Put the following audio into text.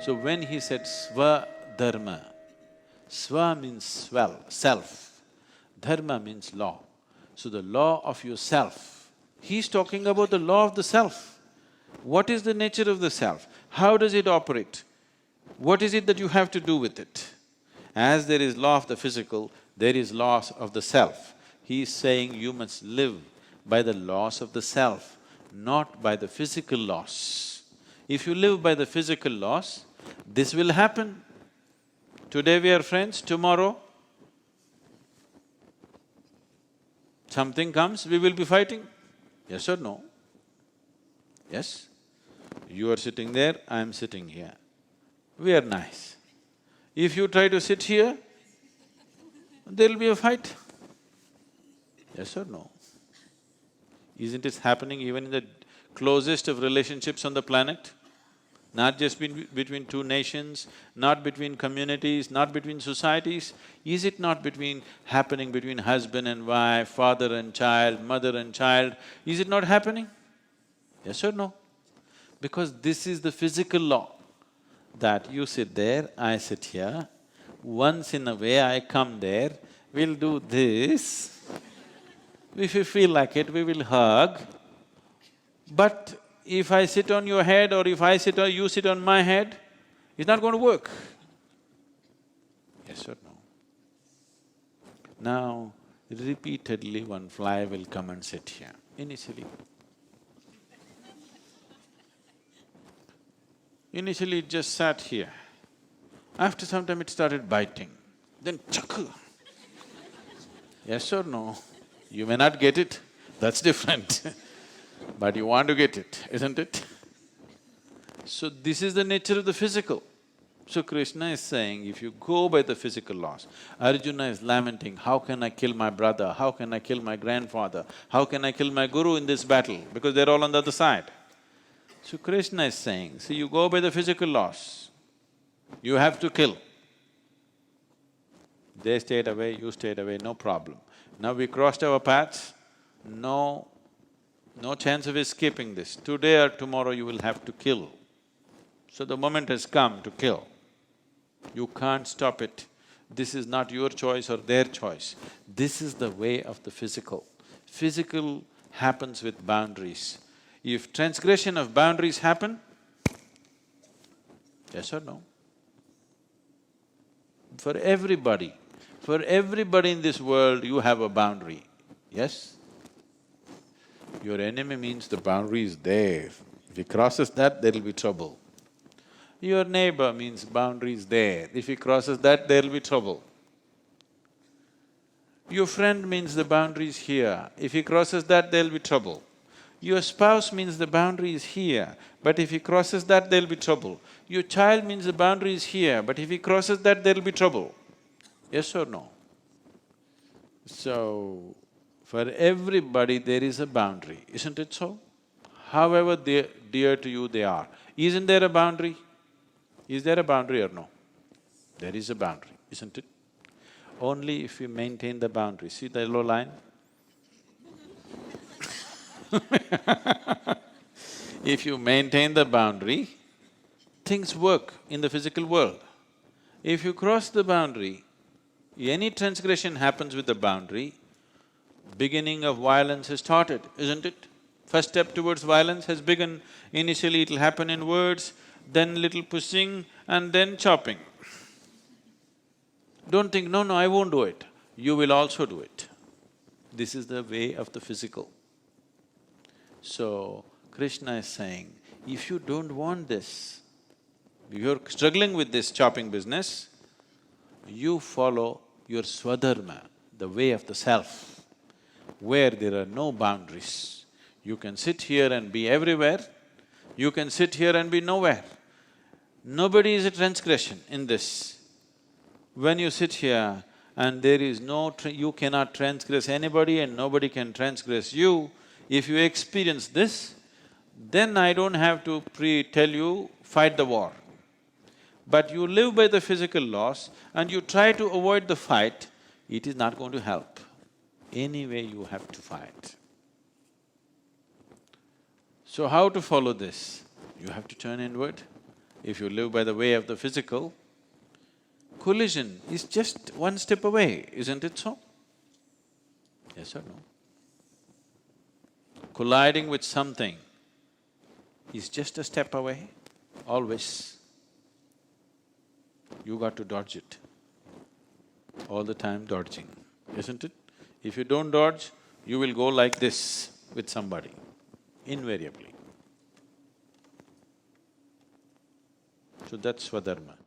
So when he said Swadharma, Swa means self, Dharma means law. So the law of yourself, he's talking about the law of the self. What is the nature of the self? How does it operate? What is it that you have to do with it? As there is law of the physical, there is laws of the self. He is saying you must live by the laws of the self, not by the physical laws. If you live by the physical laws, this will happen. Today we are friends, tomorrow something comes, we will be fighting. Yes or no? Yes? You are sitting there, I am sitting here. We are nice. If you try to sit here, there'll be a fight. Yes or no? Isn't it happening even in the closest of relationships on the planet? Not just between two nations, not between communities, not between societies. Is it not happening between husband and wife, father and child, mother and child? Is it not happening? Yes or no? Because this is the physical law, that you sit there, I sit here, once in a way I come there, we'll do this. If you feel like it, we will hug. But if I sit on your head or if I sit or you sit on my head, it's not going to work. Yes or no? Now, repeatedly one fly will come and sit here, initially. Initially it just sat here. After some time it started biting, then chuckle. Yes or no? You may not get it, that's different but you want to get it, isn't it? So this is the nature of the physical. So Krishna is saying, if you go by the physical laws, Arjuna is lamenting, how can I kill my brother, how can I kill my grandfather, how can I kill my guru in this battle, because they're all on the other side. So Krishna is saying, see, you go by the physical laws, you have to kill. They stayed away, you stayed away, no problem. Now we crossed our paths, no chance of escaping this. Today or tomorrow you will have to kill. So the moment has come to kill. You can't stop it. This is not your choice or their choice. This is the way of the physical. Physical happens with boundaries. If transgression of boundaries happen, yes or no? For everybody in this world you have a boundary, yes? Your enemy means the boundary is there. If he crosses that, there'll be trouble. Your neighbor means boundary is there. If he crosses that, there'll be trouble. Your friend means the boundary is here. If he crosses that, there'll be trouble. Your spouse means the boundary is here, but if he crosses that, there'll be trouble. Your child means the boundary is here, but if he crosses that, there'll be trouble. Yes or no? So, for everybody there is a boundary, isn't it so? However dear to you they are. Isn't there a boundary? Is there a boundary or no? There is a boundary, isn't it? Only if you maintain the boundary. See the yellow line? If you maintain the boundary, things work in the physical world. If you cross the boundary, any transgression happens with the boundary, beginning of violence has started, isn't it? First step towards violence has begun. Initially it'll happen in words, then little pushing and then chopping. Don't think, no, I won't do it. You will also do it. This is the way of the physical. So, Krishna is saying, if you don't want this, you're struggling with this chopping business, you follow your Swadharma, the way of the self, where there are no boundaries. You can sit here and be everywhere, you can sit here and be nowhere. Nobody is a transgression in this. When you sit here and there is you cannot transgress anybody and nobody can transgress you, if you experience this, then I don't have to tell you, fight the war. But you live by the physical laws and you try to avoid the fight, it is not going to help. Anyway you have to fight. So how to follow this? You have to turn inward If you live by the way of the physical, collision is just one step away, isn't it so? Yes or no? Colliding with something is just a step away, always. You got to dodge it. All the time dodging, isn't it? If you don't dodge, you will go like this with somebody, invariably. So that's Swadharma.